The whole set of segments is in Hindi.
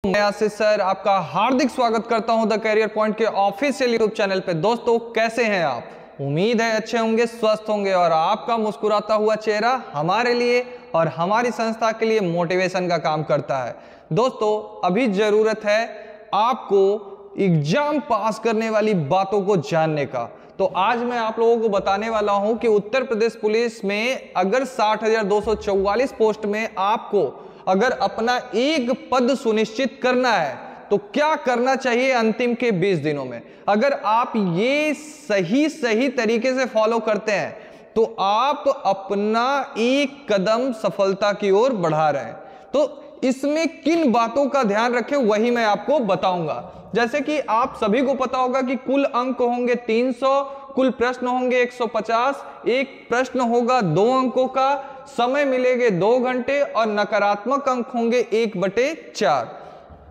मैं आशीष सर आपका हार्दिक स्वागत करता हूं द करियर पॉइंट के ऑफिशियल यूट्यूब चैनल पे। दोस्तों कैसे हैं आप? उम्मीद है अच्छे होंगे, स्वस्थ होंगे और आपका मुस्कुराता हुआ चेहरा हमारे लिए और हमारी संस्था के लिए मोटिवेशन का काम करता है। दोस्तों अभी जरूरत है आपको एग्जाम पास करने वाली बातों को जानने का। तो आज मैं आप लोगों को बताने वाला हूं कि उत्तर प्रदेश पुलिस में अगर 60,244 पोस्ट में आपको अगर अपना एक पद सुनिश्चित करना है तो क्या करना चाहिए अंतिम के 20 दिनों में। अगर आप ये सही तरीके से फॉलो करते हैं तो आप अपना एक कदम सफलता की ओर बढ़ा रहे हैं। तो इसमें किन बातों का ध्यान रखें वही मैं आपको बताऊंगा। जैसे कि आप सभी को पता होगा कि कुल अंक होंगे 300, कुल प्रश्न होंगे 150, एक प्रश्न होगा 2 अंकों का, समय मिलेंगे 2 घंटे और नकारात्मक अंक होंगे 1/4।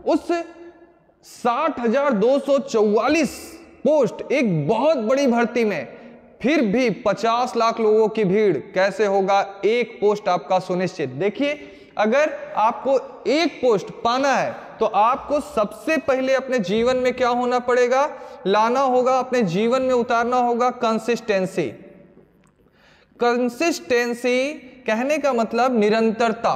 उस 60,244 पोस्ट एक बहुत बड़ी भर्ती में फिर भी 50 लाख लोगों की भीड़, कैसे होगा एक पोस्ट आपका सुनिश्चित। देखिए अगर आपको एक पोस्ट पाना है तो आपको सबसे पहले अपने जीवन में क्या होना पड़ेगा, लाना होगा, अपने जीवन में उतारना होगा कंसिस्टेंसी। कंसिस्टेंसी कहने का मतलब निरंतरता।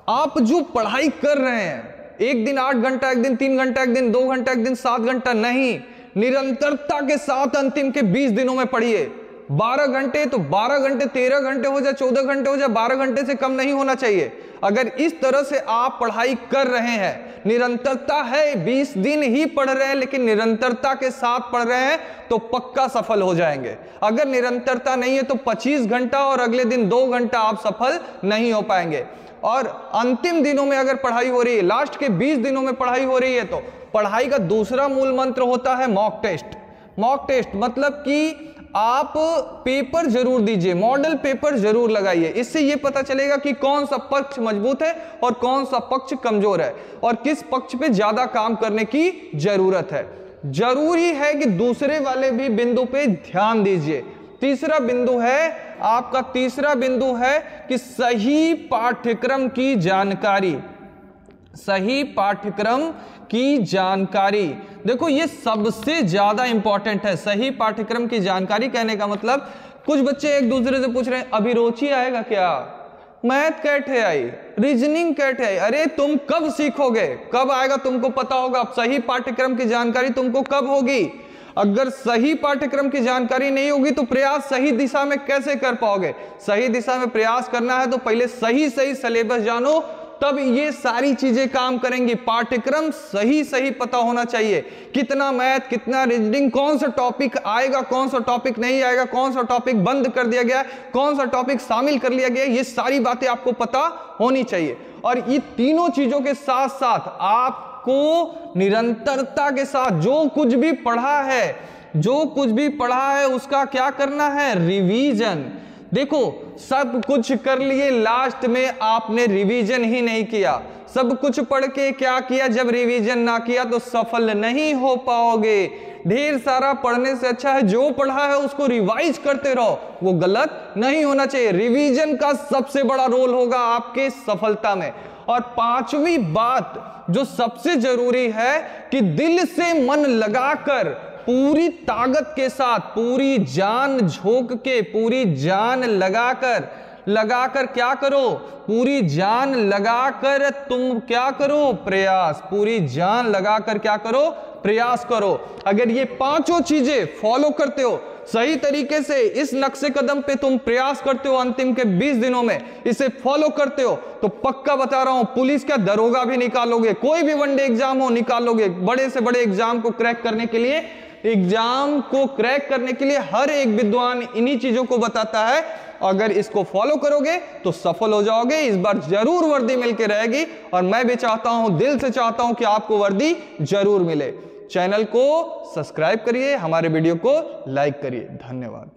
आप जो पढ़ाई कर रहे हैं, एक दिन 8 घंटा, एक दिन 3 घंटा, एक दिन 2 घंटा, एक दिन 7 घंटा नहीं, निरंतरता के साथ अंतिम के 20 दिनों में पढ़िए। 12 घंटे तो 12 घंटे, 13 घंटे हो जाए, 14 घंटे हो जाए, 12 घंटे से कम नहीं होना चाहिए। अगर इस तरह से आप पढ़ाई कर रहे हैं, निरंतरता है, 20 दिन ही पढ़ रहे हैं लेकिन निरंतरता के साथ पढ़ रहे हैं तो पक्का सफल हो जाएंगे। अगर निरंतरता नहीं है तो 25 घंटा और अगले दिन 2 घंटा आप सफल नहीं हो पाएंगे। और अंतिम दिनों में अगर पढ़ाई हो रही है, लास्ट के 20 दिनों में पढ़ाई हो रही है तो पढ़ाई का दूसरा मूल मंत्र होता है मॉक टेस्ट। मॉक टेस्ट मतलब कि आप पेपर जरूर दीजिए, मॉडल पेपर जरूर लगाइए। इससे यह पता चलेगा कि कौन सा पक्ष मजबूत है और कौन सा पक्ष कमजोर है और किस पक्ष पे ज्यादा काम करने की जरूरत है। जरूरी है कि दूसरे वाले भी बिंदु पे ध्यान दीजिए। तीसरा बिंदु है आपका, तीसरा बिंदु है कि सही पाठ्यक्रम की जानकारी। सही पाठ्यक्रम की जानकारी, देखो ये सबसे ज्यादा इंपॉर्टेंट है। सही पाठ्यक्रम की जानकारी कहने का मतलब, कुछ बच्चे एक दूसरे से पूछ रहे हैं अभिरुचि आएगा क्या, मैथ कैसे आई, रीजनिंग कैसे आई। अरे तुम कब सीखोगे, कब आएगा तुमको पता होगा। सही पाठ्यक्रम की जानकारी तुमको कब होगी? अगर सही पाठ्यक्रम की जानकारी नहीं होगी तो प्रयास सही दिशा में कैसे कर पाओगे। सही दिशा में प्रयास करना है तो पहले सही सिलेबस जानो, तब ये सारी चीजें काम करेंगी। पाठ्यक्रम सही पता होना चाहिए, कितना मैथ, कितना रीजनिंग, कौन सा टॉपिक आएगा, कौन सा टॉपिक नहीं आएगा, कौन सा टॉपिक बंद कर दिया गया, कौन सा टॉपिक शामिल कर लिया गया, ये सारी बातें आपको पता होनी चाहिए। और ये तीनों चीजों के साथ साथ आपको निरंतरता के साथ जो कुछ भी पढ़ा है उसका क्या करना है, रिवीजन। देखो सब कुछ कर लिए, लास्ट में आपने रिवीजन ही नहीं किया। सब कुछ पढ़ के क्या किया, जब रिवीजन ना किया तो सफल नहीं हो पाओगे। ढेर सारा पढ़ने से अच्छा है जो पढ़ा है उसको रिवाइज करते रहो, वो गलत नहीं होना चाहिए। रिवीजन का सबसे बड़ा रोल होगा आपके सफलता में। और 5वीं बात जो सबसे जरूरी है कि दिल से मन लगाकर, पूरी ताकत के साथ, पूरी जान झोंक के, पूरी जान लगाकर क्या करो, पूरी जान लगाकर तुम क्या करो, प्रयास। पूरी जान लगाकर क्या करो, प्रयास करो। अगर ये 5 चीजें फॉलो करते हो सही तरीके से, इस नक्शे कदम पे तुम प्रयास करते हो, अंतिम के 20 दिनों में इसे फॉलो करते हो तो पक्का बता रहा हूं पुलिस का दरोगा भी निकालोगे, कोई भी वनडे एग्जाम हो निकालोगे। बड़े से बड़े एग्जाम को क्रैक करने के लिए हर एक विद्वान इन्हीं चीजों को बताता है। अगर इसको फॉलो करोगे तो सफल हो जाओगे। इस बार जरूर वर्दी मिलके रहेगी और मैं भी चाहता हूं, दिल से चाहता हूं कि आपको वर्दी जरूर मिले। चैनल को सब्सक्राइब करिए, हमारे वीडियो को लाइक करिए। धन्यवाद।